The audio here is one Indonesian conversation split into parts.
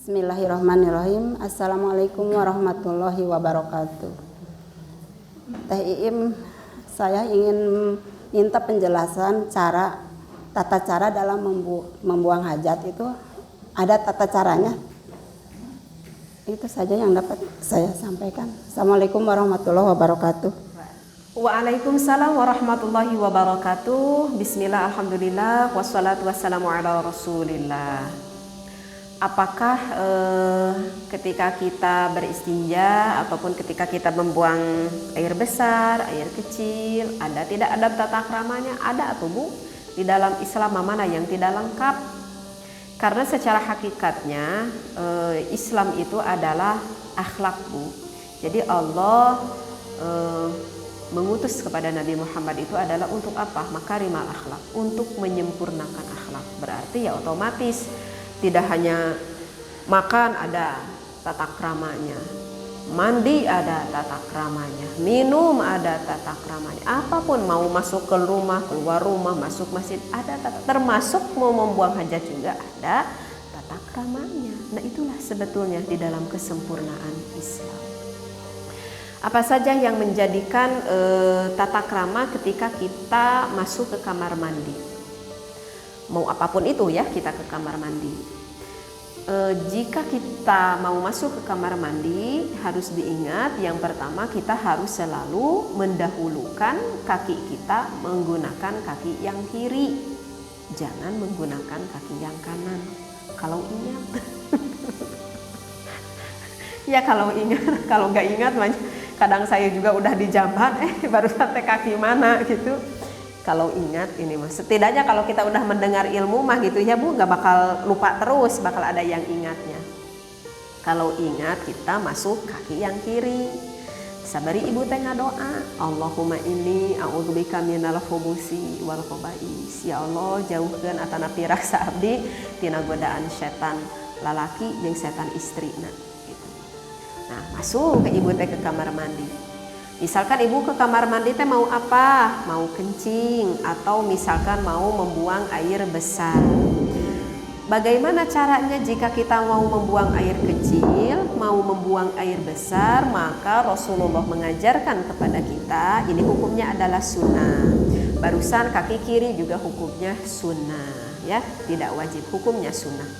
Bismillahirrahmanirrahim. Assalamualaikum warahmatullahi wabarakatuh. Teh Iim, saya ingin minta penjelasan tata cara dalam membuang hajat itu. Ada tata caranya? Itu saja yang dapat saya sampaikan. Assalamualaikum warahmatullahi wabarakatuh. Waalaikumsalam warahmatullahi wabarakatuh. Bismillah, alhamdulillah, wassalatu wassalamu ala rasulillah. Apakah ketika kita beristinja ataupun ketika kita membuang air besar, air kecil, ada tidak adab tata kramanya? Ada atau Bu? Di dalam Islam mana yang tidak lengkap? Karena secara hakikatnya Islam itu adalah akhlak, Bu. Jadi Allah mengutus kepada Nabi Muhammad itu adalah untuk apa? Makarimal akhlak, untuk menyempurnakan akhlak. Berarti ya otomatis tidak hanya makan ada tata kramanya, mandi ada tata kramanya, minum ada tata kramanya, apapun mau masuk ke rumah, keluar rumah, masuk masjid ada tata, termasuk mau membuang hajat juga ada tata kramanya. Nah itulah sebetulnya di dalam kesempurnaan Islam. Apa saja yang menjadikan tata krama ketika kita masuk ke kamar mandi? Mau apapun itu ya, kita ke kamar mandi. Jika kita mau masuk ke kamar mandi, harus diingat yang pertama kita harus selalu mendahulukan kaki kita menggunakan kaki yang kiri. Jangan menggunakan kaki yang kanan. Kalau ingat. Ya kalau ingat, kalau nggak ingat kadang saya juga udah di jamban, baru sampai kaki mana gitu. Kalau ingat ini mas, setidaknya kalau kita udah mendengar ilmu mah gitu ya Bu, nggak bakal lupa terus, bakal ada yang ingatnya. Kalau ingat kita masuk kaki yang kiri. Sabari ibu teh ngadoa, Allahumma inni a'udzubika minal khubusi wal khaba'is. Ya Allah, jauhkeun atana piraksa abdi tina godaan setan lalaki jeung setan istrina gitu. Nah, masuk ke ibu teh ke kamar mandi. Misalkan ibu ke kamar mandi teh mau apa? Mau kencing atau misalkan mau membuang air besar. Bagaimana caranya jika kita mau membuang air kecil, mau membuang air besar? Maka Rasulullah mengajarkan kepada kita, ini hukumnya adalah sunnah. Barusan kaki kiri juga hukumnya sunnah, ya, tidak wajib, hukumnya sunnah.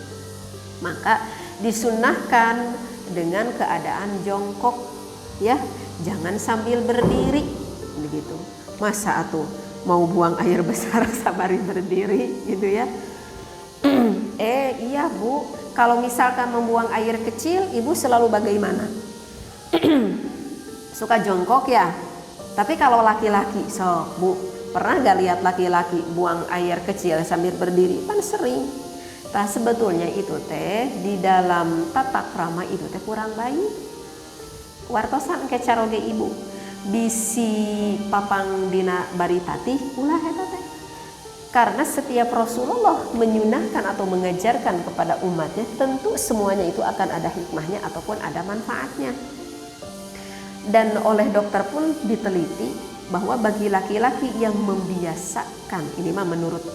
Maka disunnahkan dengan keadaan jongkok, ya. Jangan sambil berdiri begitu. Masa atuh mau buang air besar sabari berdiri gitu ya. Iya Bu, kalau misalkan membuang air kecil, Ibu selalu bagaimana? Suka jongkok ya. Tapi kalau laki-laki, Bu, pernah gak lihat laki-laki buang air kecil sambil berdiri? Kan sering. Nah sebetulnya itu teh di dalam tata krama itu teh kurang baik. Wartosan ke caroge ibu bisi papang dina baritati ulah eta teh. Karena setiap Rasulullah menyunahkan atau mengajarkan kepada umatnya, tentu semuanya itu akan ada hikmahnya ataupun ada manfaatnya. Dan oleh dokter pun diteliti bahwa bagi laki-laki yang membiasakan, ini mah menurut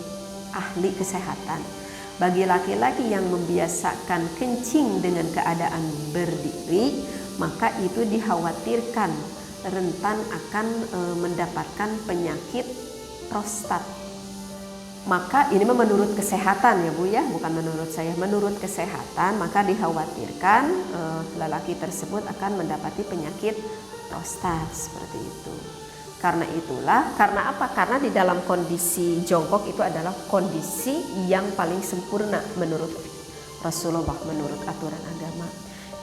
ahli kesehatan, bagi laki-laki yang membiasakan kencing dengan keadaan berdiri, maka itu dikhawatirkan rentan akan mendapatkan penyakit prostat. Maka ini menurut kesehatan ya Bu ya, bukan menurut saya, menurut kesehatan maka dikhawatirkan lelaki tersebut akan mendapati penyakit prostat seperti itu. Karena itulah, karena apa? Karena di dalam kondisi jongkok itu adalah kondisi yang paling sempurna menurut Rasulullah, menurut aturan agama.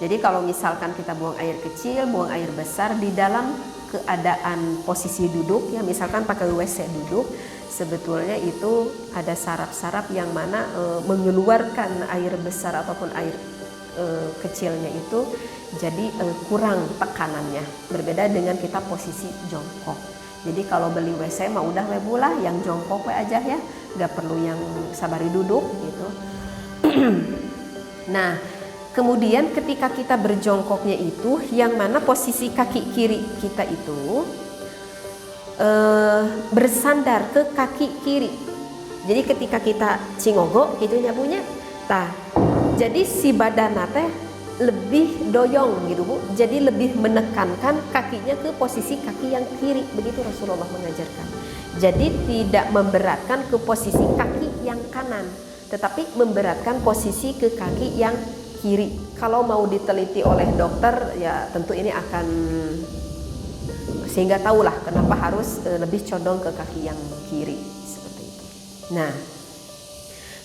Jadi kalau misalkan kita buang air kecil, buang air besar di dalam keadaan posisi duduk ya, misalkan pakai WC duduk, sebetulnya itu ada saraf-saraf yang mana mengeluarkan air besar ataupun air kecilnya itu jadi kurang tekanannya, berbeda dengan kita posisi jongkok. Jadi kalau beli WC mah udah webulah yang jongkok we aja ya, nggak perlu yang sabari duduk gitu. Nah, kemudian ketika kita berjongkoknya itu, yang mana posisi kaki kiri kita itu bersandar ke kaki kiri. Jadi ketika kita cingogo gitu nyabunya, tah Jadi si badan teh lebih doyong gitu Bu. Jadi lebih menekankan kakinya ke posisi kaki yang kiri, begitu Rasulullah mengajarkan. Jadi tidak memberatkan ke posisi kaki yang kanan, tetapi memberatkan posisi ke kaki yang kiri. Kalau mau diteliti oleh dokter ya tentu ini akan sehingga tahulah kenapa harus lebih condong ke kaki yang kiri seperti itu. Nah,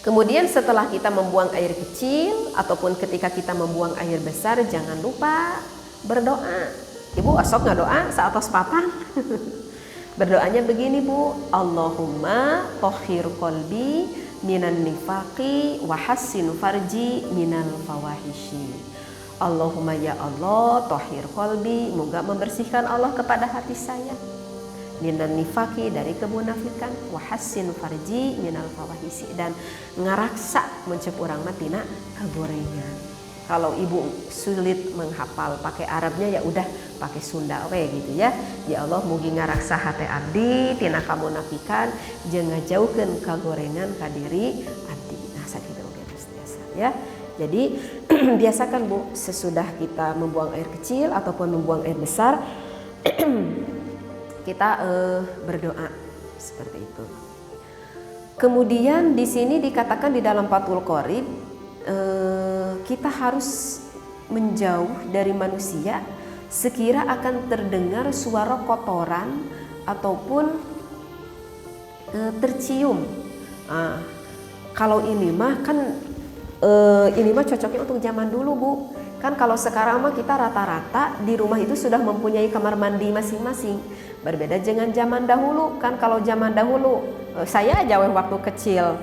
kemudian setelah kita membuang air kecil ataupun ketika kita membuang air besar, jangan lupa berdoa. Ibu asok nggak doa saatos papan? Berdoanya begini Bu, Allahumma tohhir qalbi minan nifaqi wa hassin farji minal fawahishi. Allahumma ya Allah tohhir qalbi, moga membersihkan Allah kepada hati saya, minan nifaqi dari kemunafikan, wa hassin farji minal fawahishi, dan ngaraksa mencepurang matina kegorengan. Kalau ibu sulit menghafal pakai Arabnya ya udah pakai Sunda we gitu ya. Ya Allah mugi ngaraksa hate abdi tina kamunafikan jeung ngajaukeun kagorengan ka diri abdi. Nah sakitu oge biasa ya. Jadi biasakan Bu, sesudah kita membuang air kecil ataupun membuang air besar kita berdoa seperti itu. Kemudian di sini dikatakan di dalam Fathul Qorib kita harus menjauh dari manusia sekira akan terdengar suara kotoran ataupun tercium. Kalau ini mah kan ini mah cocoknya untuk zaman dulu Bu. Kan kalau sekarang mah kita rata-rata di rumah itu sudah mempunyai kamar mandi masing-masing. Berbeda dengan zaman dahulu. Kan kalau zaman dahulu saya aja waktu kecil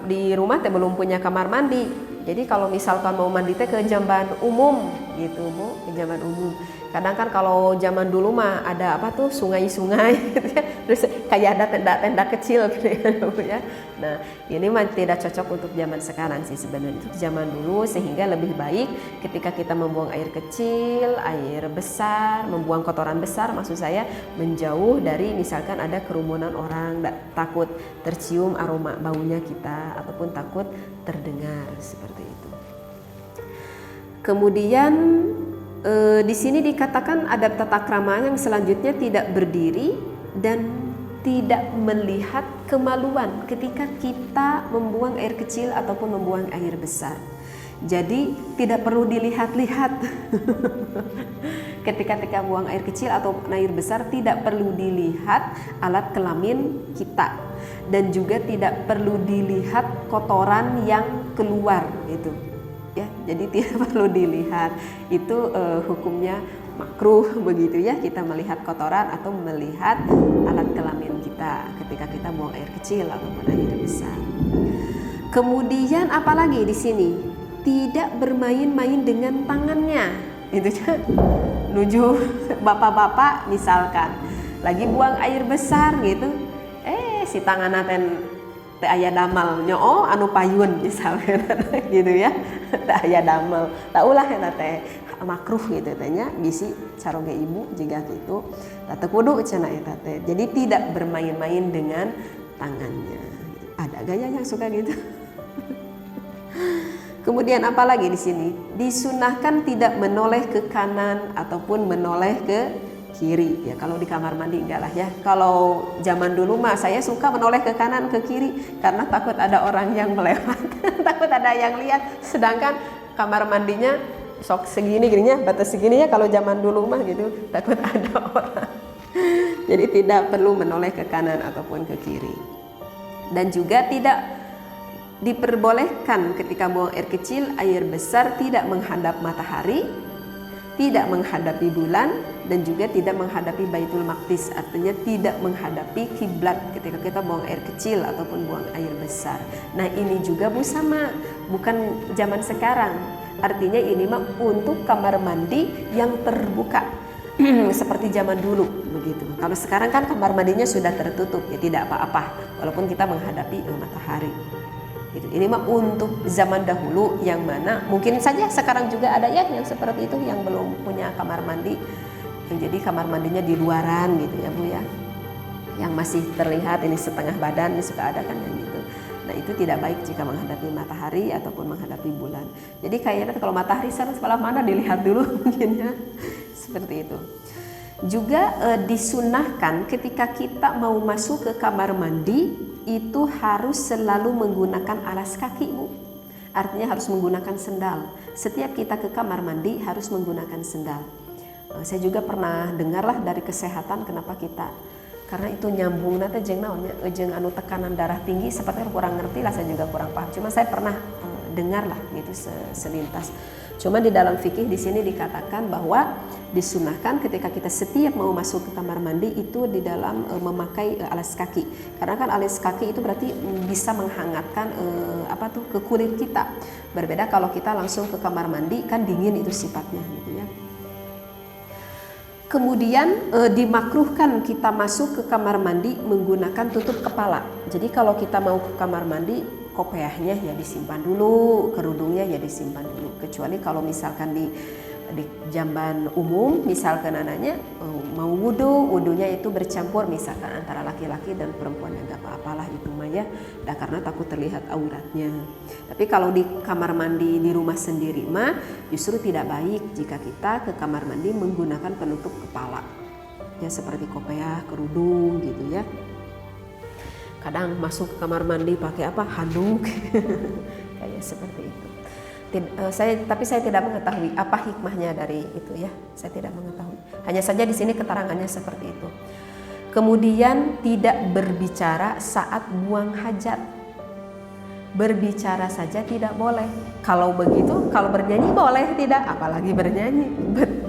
di rumah teh belum punya kamar mandi. Jadi kalau misalkan mau mandi teh ke jamban umum gitu Bu, ke jamban umum. Kadang kan kalau zaman dulu mah ada apa tuh sungai-sungai gitu ya. Terus kayak ada tenda-tenda kecil gitu ya. Nah, ini mah tidak cocok untuk zaman sekarang sih sebenarnya. Itu zaman dulu, sehingga lebih baik ketika kita membuang air kecil, air besar, membuang kotoran besar maksud saya, menjauh dari misalkan ada kerumunan orang, takut tercium aroma baunya kita ataupun takut terdengar seperti itu. Kemudian di sini dikatakan adab tata krama yang selanjutnya tidak berdiri dan tidak melihat kemaluan ketika kita membuang air kecil ataupun membuang air besar. Jadi tidak perlu dilihat-lihat. Ketika buang air kecil atau air besar tidak perlu dilihat alat kelamin kita, dan juga tidak perlu dilihat kotoran yang keluar gitu. Ya, jadi tidak perlu dilihat, itu hukumnya makruh begitu ya, kita melihat kotoran atau melihat alat kelamin kita ketika kita buang air kecil ataupun air besar. Kemudian apalagi di sini, tidak bermain-main dengan tangannya, itu kan nuju bapak-bapak misalkan lagi buang air besar gitu, si tangan teh aya damal nyoo anu payun misalnya gitu ya, teh aya damal tak ulah eta teh makruh gitu tanya bisi caroge ibu jika gitu teh kudu cenah eta teh. Jadi tidak bermain-main dengan tangannya. Ada gaya yang suka gitu. Kemudian apalagi di sini disunahkan tidak menoleh ke kanan ataupun menoleh ke kiri ya. Kalau di kamar mandi enggak lah ya. Kalau zaman dulu mah saya suka menoleh ke kanan ke kiri karena takut ada orang yang melewat, takut ada yang lihat. Sedangkan kamar mandinya sok segini gininya, batas segini ya kalau zaman dulu mah gitu, takut ada orang. Jadi tidak perlu menoleh ke kanan ataupun ke kiri. Dan juga tidak diperbolehkan ketika buang air kecil, air besar tidak menghadap matahari, tidak menghadapi bulan, dan juga tidak menghadapi Baitul Maqdis, artinya tidak menghadapi kiblat ketika kita buang air kecil ataupun buang air besar. Nah ini juga Bu sama, bukan zaman sekarang, artinya ini mah untuk kamar mandi yang terbuka seperti zaman dulu begitu. Kalau sekarang kan kamar mandinya sudah tertutup ya, tidak apa-apa walaupun kita menghadapi matahari. Ini mah untuk zaman dahulu yang mana mungkin saja sekarang juga ada ya yang seperti itu, yang belum punya kamar mandi, yang jadi kamar mandinya di luaran gitu ya Bu ya, yang masih terlihat ini setengah badan, ini suka ada kan yang gitu. Nah Nah itu tidak baik jika menghadapi matahari ataupun menghadapi bulan. Jadi kayaknya kalau matahari sebelah mana dilihat dulu mungkin ya, seperti itu. Juga disunahkan ketika kita mau masuk ke kamar mandi itu harus selalu menggunakan alas kaki, Bu. Artinya harus menggunakan sendal. Setiap kita ke kamar mandi harus menggunakan sendal. Saya juga pernah dengarlah dari kesehatan kenapa kita, karena itu nyambung nanti jeung naonnya jeung anu tekanan darah tinggi, sepertinya kurang ngerti lah, saya juga kurang paham. Cuma saya pernah dengar lah gitu selintas. Cuma di dalam fikih di sini dikatakan bahwa disunahkan ketika kita setiap mau masuk ke kamar mandi itu di dalam memakai alas kaki. Karena kan alas kaki itu berarti bisa menghangatkan ke kulit kita. Berbeda kalau kita langsung ke kamar mandi kan dingin itu sifatnya gitu ya. Kemudian dimakruhkan kita masuk ke kamar mandi menggunakan tutup kepala. Jadi kalau kita mau ke kamar mandi, kopiahnya ya disimpan dulu, kerudungnya ya disimpan dulu. Kecuali kalau misalkan di jamban umum, misalkan anaknya mau wudunya itu bercampur misalkan antara laki-laki dan perempuan, ya nggak apa-apalah itu mah ya, karena takut terlihat auratnya. Tapi kalau di kamar mandi di rumah sendiri mah justru tidak baik jika kita ke kamar mandi menggunakan penutup kepala, ya seperti kopiah, kerudung gitu ya. Kadang masuk ke kamar mandi pakai handuk kayak seperti itu. Tapi saya tidak mengetahui apa hikmahnya dari itu ya. Saya tidak mengetahui. Hanya saja di sini keterangannya seperti itu. Kemudian tidak berbicara saat buang hajat. Berbicara saja tidak boleh. Kalau begitu, kalau bernyanyi boleh tidak, apalagi bernyanyi.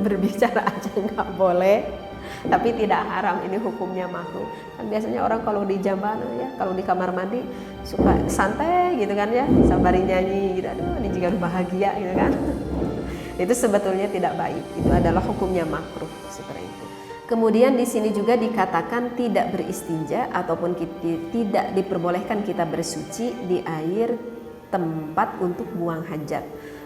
Berbicara aja nggak boleh. Tapi tidak haram, ini hukumnya makruh. Kan biasanya orang kalau di jamban ya, kalau di kamar mandi suka santai gitu kan ya, sembari nyanyi gitu. Aduh, ini juga bahagia gitu kan. Itu sebetulnya tidak baik. Itu adalah hukumnya makruh seperti itu. Kemudian di sini juga dikatakan tidak beristinja ataupun tidak diperbolehkan kita bersuci di air tempat untuk buang hajat.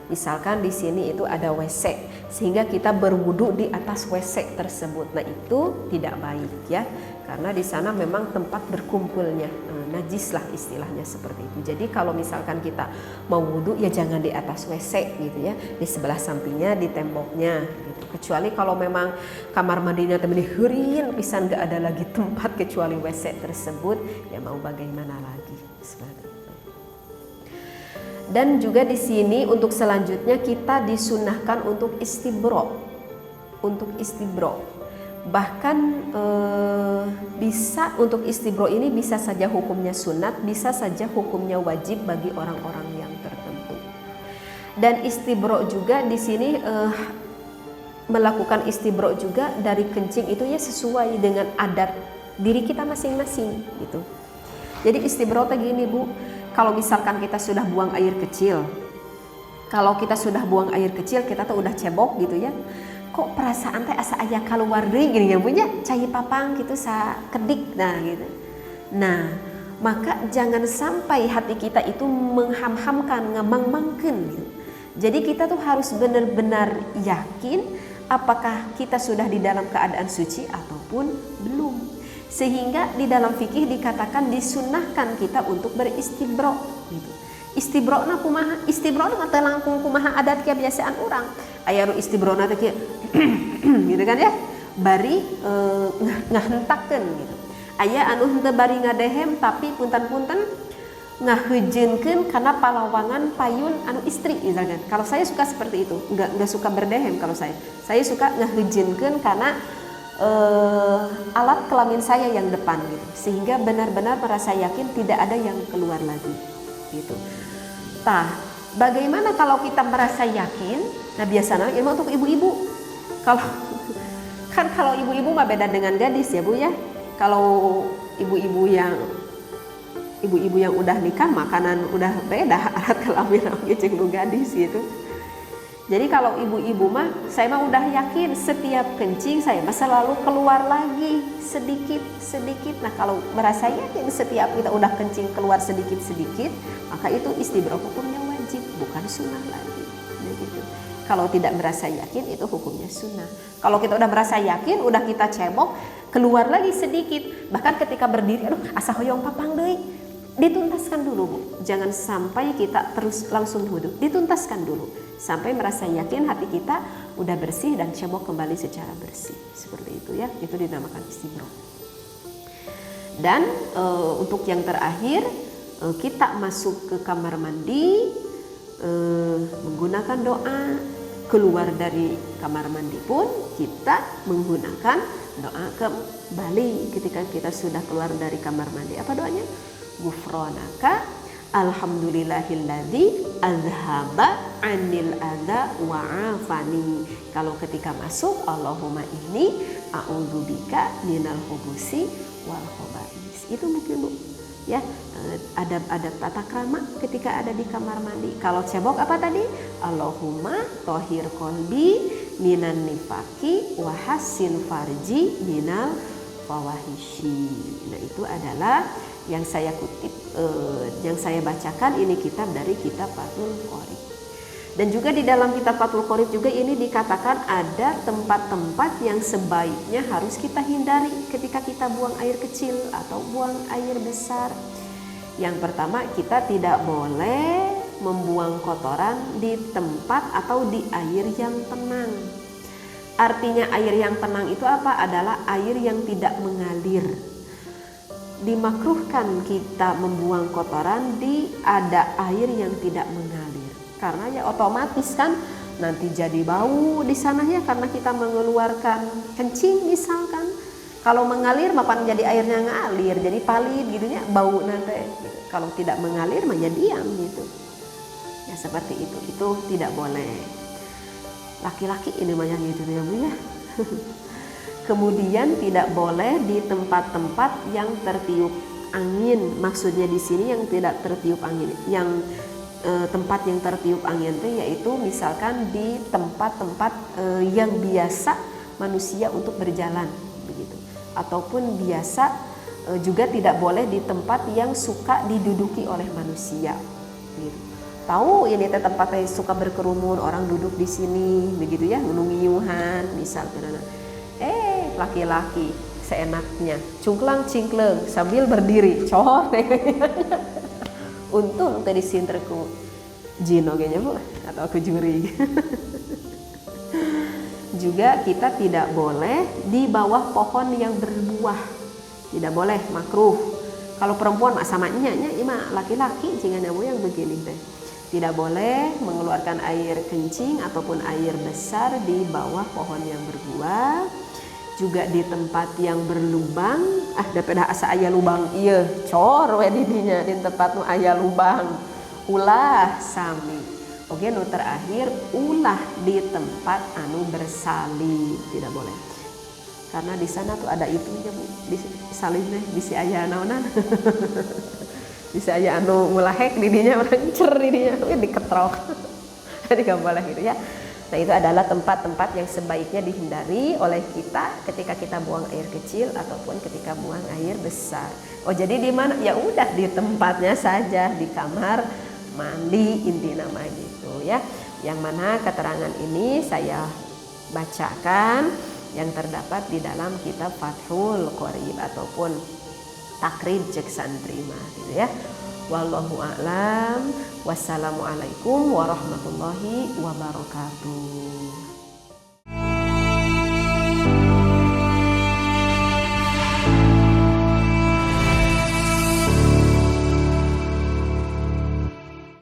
Misalkan di sini itu ada WC, sehingga kita berwudu di atas WC tersebut. Nah itu tidak baik ya, karena di sana memang tempat berkumpulnya najis lah istilahnya seperti itu. Jadi kalau misalkan kita mau wudu ya jangan di atas WC gitu ya, di sebelah sampingnya, di temboknya gitu. Kecuali kalau memang kamar mandinya temen heureun pisan gak ada lagi tempat kecuali WC tersebut, ya mau bagaimana lagi seperti itu. Dan juga di sini untuk selanjutnya kita disunahkan untuk istibro. Untuk istibro. Bahkan bisa untuk istibro ini bisa saja hukumnya sunat, bisa saja hukumnya wajib bagi orang-orang yang tertentu. Dan istibro juga di sini melakukan istibro juga dari kencing itu ya sesuai dengan adat diri kita masing-masing gitu. Jadi istibro teh gini Bu, kalau misalkan kita sudah buang air kecil, kita tuh udah cebok gitu ya, kok perasaan teh asa aya keluar deui gini ya punya cai papang gitu sa kedik gitu. Nah, maka jangan sampai hati kita itu mengham-hamkan, ngamang-mangkeun gitu. Jadi kita tuh harus benar-benar yakin apakah kita sudah di dalam keadaan suci ataupun belum. Sehingga di dalam fikih dikatakan disunahkan kita untuk beristibro gitu. Istibro na kumaha? Istibro na teh langkung kumaha adat kebiasaan orang. Aya nu istibro na teh gitu kan ya. Bari ngahentakkeun gitu. Aya anu henteu bari ngadehem tapi punten-punten ngaheujeunkeun karena palawangan payun anu istri misalkan. Kalau saya suka seperti itu, enggak suka berdehem kalau saya. Saya suka ngaheujeunkeun karena alat kelamin saya yang depan gitu, sehingga benar-benar merasa yakin tidak ada yang keluar lagi gitu. Tah, bagaimana kalau kita merasa yakin? Nah biasanya ilmu untuk ibu-ibu. Kalau ibu-ibu mah beda dengan gadis ya Bu ya. Kalau ibu-ibu yang udah nikah makanan udah beda alat kelamin jeung gadis gitu. Jadi kalau ibu-ibu mah, saya mah udah yakin setiap kencing saya mah selalu keluar lagi sedikit. Nah kalau merasa yakin setiap kita udah kencing keluar sedikit, maka itu istibro hukumnya wajib, bukan sunnah lagi. Gitu. Kalau tidak merasa yakin itu hukumnya sunnah. Kalau kita udah merasa yakin, udah kita cebok, keluar lagi sedikit. Bahkan ketika berdiri, aduh asa hoyong papang deui. dituntaskan dulu Bu, jangan sampai kita terus langsung wudhu, dituntaskan dulu sampai merasa yakin hati kita udah bersih dan cebok kembali secara bersih, seperti itu ya, itu dinamakan istibro. Dan untuk yang terakhir, kita masuk ke kamar mandi menggunakan doa. Keluar dari kamar mandi pun kita menggunakan doa kembali ketika kita sudah keluar dari kamar mandi. Apa doanya? Gufronaka alhamdulillahilladzi azhaba anil adza wa afani. Kalau ketika masuk, Allahumma inni a'udzubika minal khubusi wal khaba'is. Itu mungkin Bu ya, adab-adab tata krama ketika ada di kamar mandi. Kalau cebok apa tadi? Allahumma tohir kolbi minan nifaki wa hassin farji minal fawahishi. Nah itu adalah yang saya kutip, yang saya bacakan ini kitab dari kitab Fathul Qorib. Dan juga di dalam kitab Fathul Qorib juga ini dikatakan ada tempat-tempat yang sebaiknya harus kita hindari ketika kita buang air kecil atau buang air besar. Yang pertama, kita tidak boleh membuang kotoran di tempat atau di air yang tenang. Artinya air yang tenang itu apa? Adalah air yang tidak mengalir. Dimakruhkan kita membuang kotoran di ada air yang tidak mengalir. Karena ya otomatis kan nanti jadi bau di sana ya, karena kita mengeluarkan kencing misalkan. Kalau mengalir mapan jadi airnya ngalir, jadi palit gitu ya, bau nanti. Gitu. Kalau tidak mengalir mah ya diam gitu. Ya seperti itu tidak boleh. Laki-laki ini mah yang gitu ya Bu ya. Kemudian tidak boleh di tempat-tempat yang tertiup angin. Maksudnya di sini yang tidak tertiup angin, yang tempat yang tertiup angin itu yaitu misalkan di tempat-tempat yang biasa manusia untuk berjalan begitu, ataupun biasa juga tidak boleh di tempat yang suka diduduki oleh manusia gitu. Tahu ini tempat yang suka berkerumun, orang duduk di sini begitu ya, nungiuhan misalkan. Laki-laki seenaknya cungklang cingkleng sambil berdiri cor. Untung tadi sinterku jin ogenya Bu atau aku juri. Juga kita tidak boleh di bawah pohon yang berbuah, tidak boleh, makruh. Kalau perempuan sama nyanya ima laki-laki jangan yang begini teh. Tidak boleh mengeluarkan air kencing ataupun air besar di bawah pohon yang berbuah. Juga di tempat yang berlubang, daripada asa aya lubang iya cor we didinya di tempat nu aya lubang. Ulah sami. Oke, nu terakhir ulah di tempat anu bersalin, tidak boleh. Karena di sana tuh ada itunya Bu, di salin teh bisi aya naonan. Bisi aya anu ngulahek didinya orang cer didinya diketrok. Jadi enggak boleh gitu ya. Nah itu adalah tempat-tempat yang sebaiknya dihindari oleh kita ketika kita buang air kecil ataupun ketika buang air besar. Oh jadi di mana? Ya udah di tempatnya saja, di kamar mandi inti nama gitu ya. Yang mana keterangan ini saya bacakan yang terdapat di dalam kitab Fathul Qorib ataupun Takrib Cek Santrima gitu ya. Wallahu a'lam. Wassalamualaikum warahmatullahi wabarakatuh.